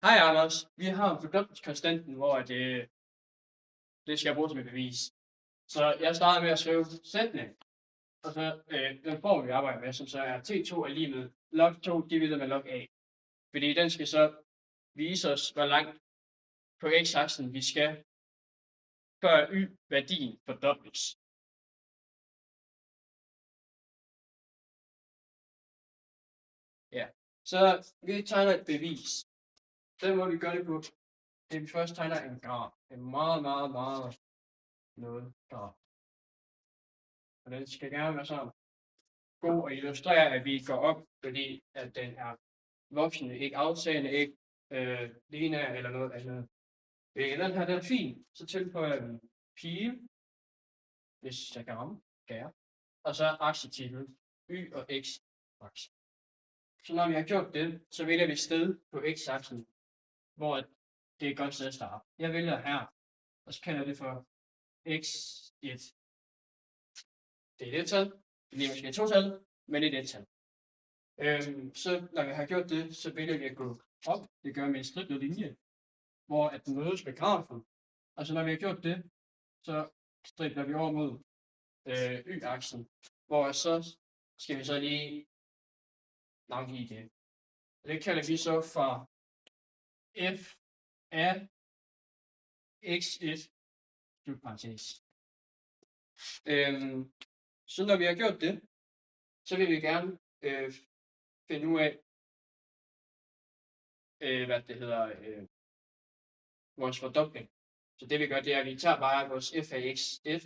Hej Anders, vi har fordoblingskonstanten, hvor det skal bruges som et bevis. Så jeg starter med at skrive sætning, og så den formel, vi arbejder med, som så er T2 er lige med log 2 divideret med log A. Fordi den skal så vise os, hvor langt på x-aksen vi skal, før y-værdien fordobles. Ja, så vi tegner et bevis. Den må vi gøre det på. Det vi først tegner en graf. En meget noget graf. Og den skal gerne være sådan god at illustrere, at vi går op, fordi at den er voksende, ikke aftagende, ikke lineær eller noget andet. Den her, den er fin, så tilføjer vi pile, hvis jeg kan ramme, og så aksetitel, y og x akse. Så når vi har gjort det, så vælger vi sted på x-aksen, hvor det er et godt sted at starte. Jeg vælger her, og så kalder jeg det for x1. Det er det tal. Det er måske 2 tal, men det er det tal. Så når vi har gjort det, så vælger vi at gå op. Det gør med en striblet linje, hvor at den mødes med grafen. Og så når vi har gjort det, så stribler vi over mod y-aksen, hvor så skal vi så lige navngive det. Det kalder vi så for f af x1 slutparentes. Så når vi har gjort det, så vil vi gerne finde ud af, hvad det hedder, vores fordobling. Så det vi gør, det er, at vi tager bare vores f af x1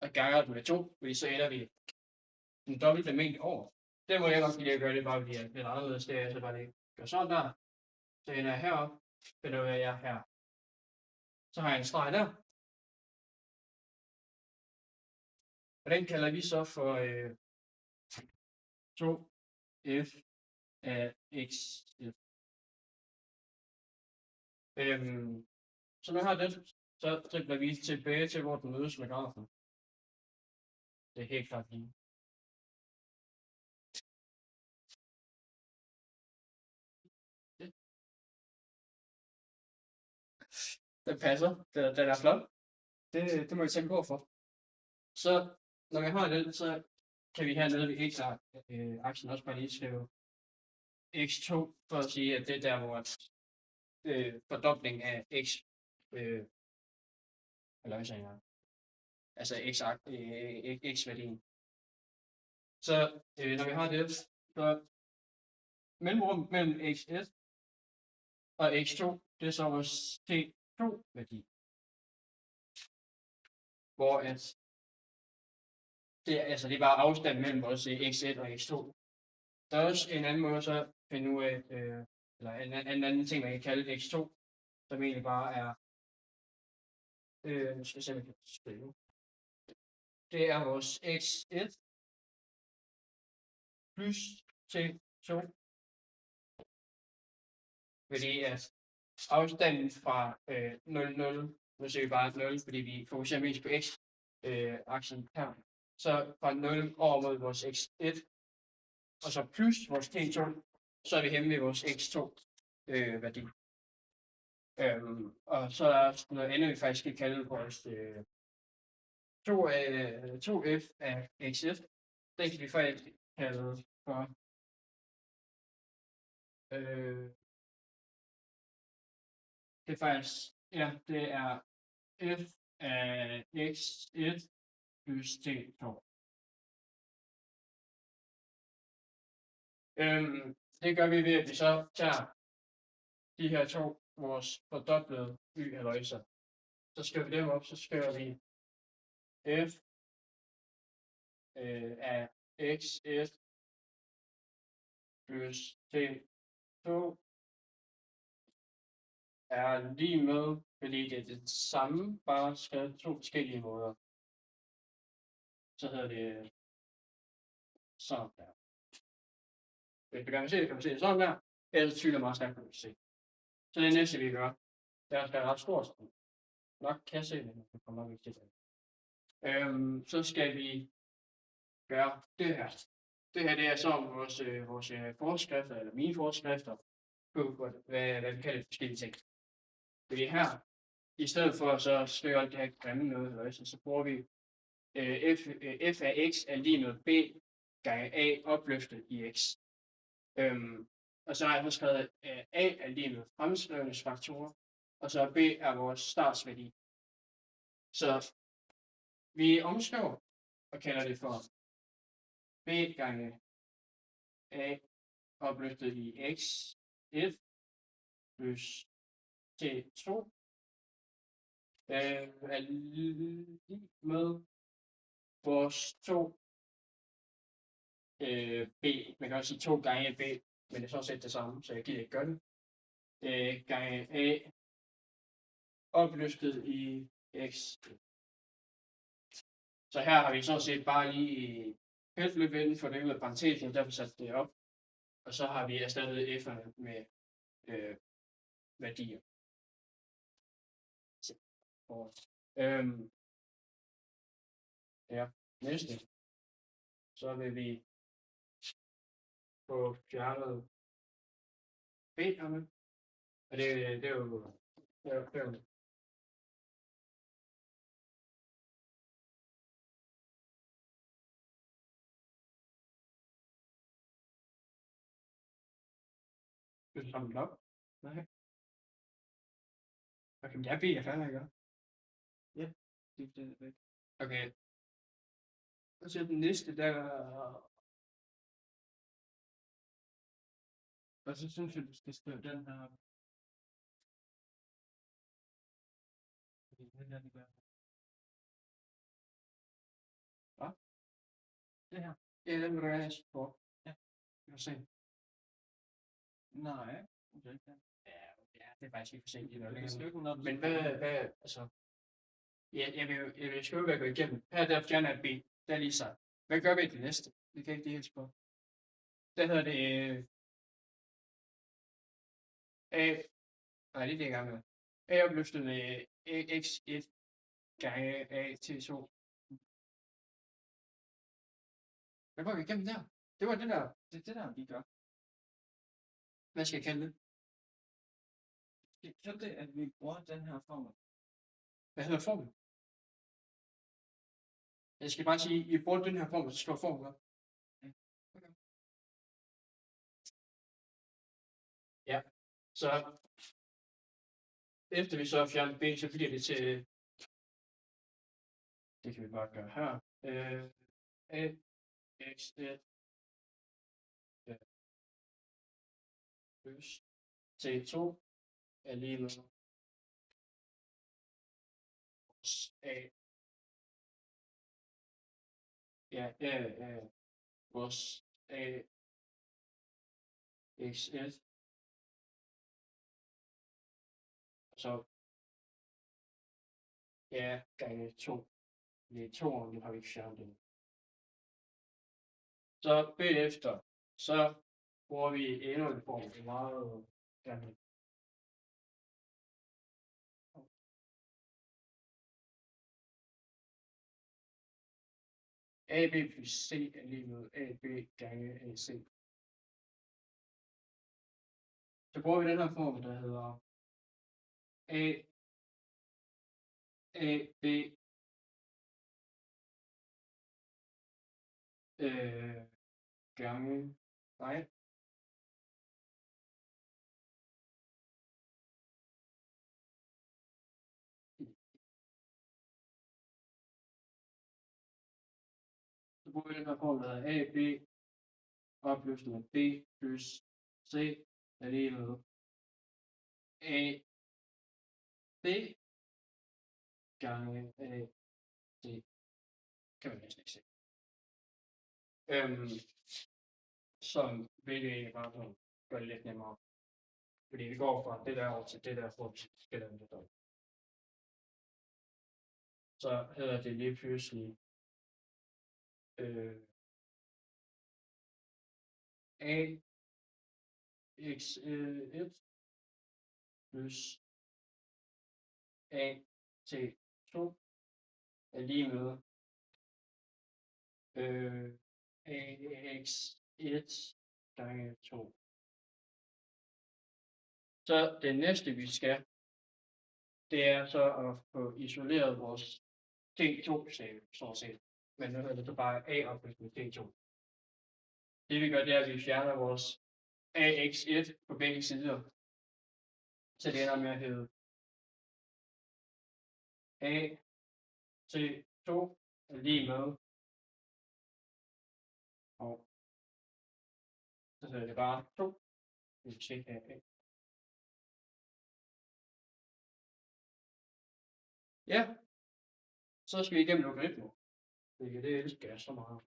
og ganger det med 2, fordi så ender vi en dobbelt mængde over. Det må jeg godt lide at gøre det, bare fordi jeg lidt anderledes. Det er så bare det gør sådan der. Så ender jeg heroppe, finder jeg er her. Så har jeg en streg der. Og den kalder vi så for 2f af x1. Så når jeg har det, så tripler vi tilbage til, hvor den mødes med grafen. Det er helt klart lige. Den passer. Den er flot. Det må vi tænke på for. Så når vi har den, så kan vi hernede ved x-aksen også bare lige skrive x2, for at sige, at det er der, hvor fordobling af x, eller hvad siger jeg, altså x-værdien. Så når vi har det, så mellemrum mellem x1 og x2, det er så vores t2-værdi. Hvor at det er bare afstanden mellem vores x1 og x2. Der er også en anden måde så at finde ud af, eller en anden ting, man kan kalde x2, som egentlig bare er, nu skal jeg se, om jeg kan skrive. Det er vores x1 plus t2. Fordi at afstanden fra 0, 0, nu ser vi bare 0, fordi vi fokuserer mest på x-aksen her. Så fra 0 over mod vores x1, og så plus vores t2, så er vi hjemme ved vores x2-værdi. Og så er der noget andet, vi faktisk skal kalde vores 2f af x1. Den kan vi faktisk kalde for det er faktisk, ja, det er f af x1 plus t2. Det gør vi ved, at vi så tager de her to, vores fordoblede y-haløjser. Så skriver vi dem op, så skriver vi f af x1 plus t2 er lige med, fordi det er det samme, bare skrevet 2 forskellige måder. Så hedder det sådan der. Hvis vi kan se det, kan man se det sådan der. Ellers tyder meget stærkt, kan man se. Så det næste, vi gør, det er at være ret stort. Nok kan se det, men det kommer nok ikke til det. Så skal vi gøre det her. Det her, det er så vores forskrifter, eller mine forskrifter. på, hvad vi kalder forskellige ting. Fordi her, i stedet for så at skrive alt det her grimme noget, så bruger vi f af x er lige med b gange a opløftet i x. Og så har jeg skrevet, a er lige med fremskrivningsfaktorer, og så b er vores startsværdi. Så vi omskriver og kalder det for b gange a opløftet i x1 plus t2 er lige med vores 2 b. Man kan også sige 2 gange b, men det er sådan set det samme, så jeg gider ikke gøre det. Gange a opløftet i x. Så her har vi sådan set bare lige feltløbet inden for det ud af parentesen, derfor sat det op. Og så har vi erstattet f'erne med værdier. Ja, næste. Så vil vi få fjernet b'erne. Og det er jo Vil du samle den op? Nej. Okay, men jeg er færdig, ikke? Ja, det er væk. Okay. Og så den næste, der... Og så synes jeg, du skal skrive den her. Fordi den her, det gør. Hvad? Det her? Ja, den vil du gerne have på. Ja, vi kan se. Nej, det er ikke den. Ja, det er faktisk ikke for sent. Men hvad, altså... Ja, jeg vil skrive, hvad jeg går igennem. Her der fjerner jeg B. Det er lige sagt. Hvad gør vi i det næste? Det kan jeg ikke lige helt på. Der hedder det... A... Nej, det er det, jeg er gang med. A opløftet med x1 gange A til 2. Hvad går vi igennem der? Det var det der. Det er det der, vi gør. Hvad skal jeg kalde det? Så det, at vi bruger den her formel. Hvad hedder formel? Jeg skal bare sige, at I bruger den her formel, så skriver formel op. Okay. Ja, så efter vi så har fjernet B, så bliver det til... Det kan vi bare gøre her. A, x, plus T2 er lige med A. Ja, vores A, x1. Så ja, gange 2. Det er 2, og nu har vi ikke fjernet det. Så bagefter, så bruger vi endnu en form. Det er meget gerne. AB plus C er lige med AB gange AC. Så bruger vi den her form, der hedder AB gange, nej, så bruger vi den her form, der hedder AB opløftet med B plus C er lige med AB gange AC. Kan man næsten ikke se. Som vil det egentlig bare sådan gøre det lidt nemmere. Fordi vi går fra det der over til det der for at spille det der. Så hedder det lige pludselig A x1 plus A t2 er lige med AX1 gange 2. Så det næste, vi skal, det er så at få isoleret vores T2-save, sådan set. Men nu hedder det så bare A-opløsning T2. Det vi gør, det er, at vi fjerner vores AX1 på begge sider. Så det ender med at hedde AT2 er lige med. Og så hedder det bare 2. Vi vil tjekke her. Ja, så skal vi igennem logaritmer. Det elsker jeg så meget.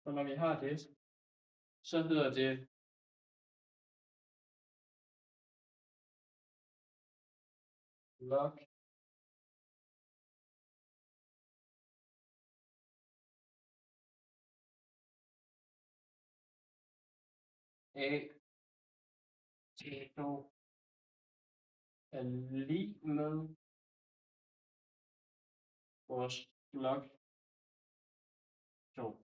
Og når vi har det, så hedder det log A T2 er lige med vores log 2.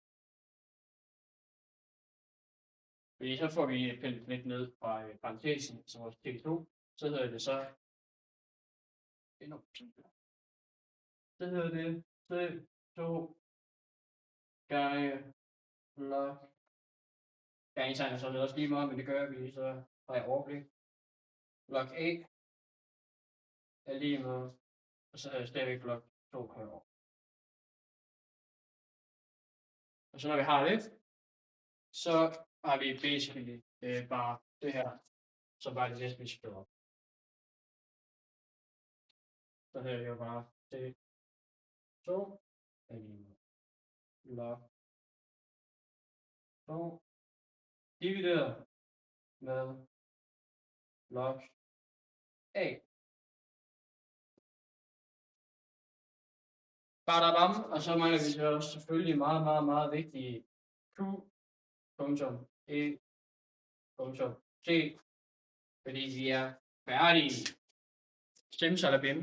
Fordi så får vi pillet lidt ned fra parentesen, så vores T2, så hedder det så så hedder det T2 gange log. Gangetegn så er det også lige meget, men det gør vi, så har jeg overblik. Log A er lige med, og så er det stadigvæk log 2 herovre. Og så når vi har det, så har vi basically bare det her, så bare det næste, vi skal op. Så her er det jo bare T2 er lige med log 2 divideret med log A. Badabam, og så mangler vi så selvfølgelig meget vigtige Q.E.T, fordi vi er færdige. Simsalabim.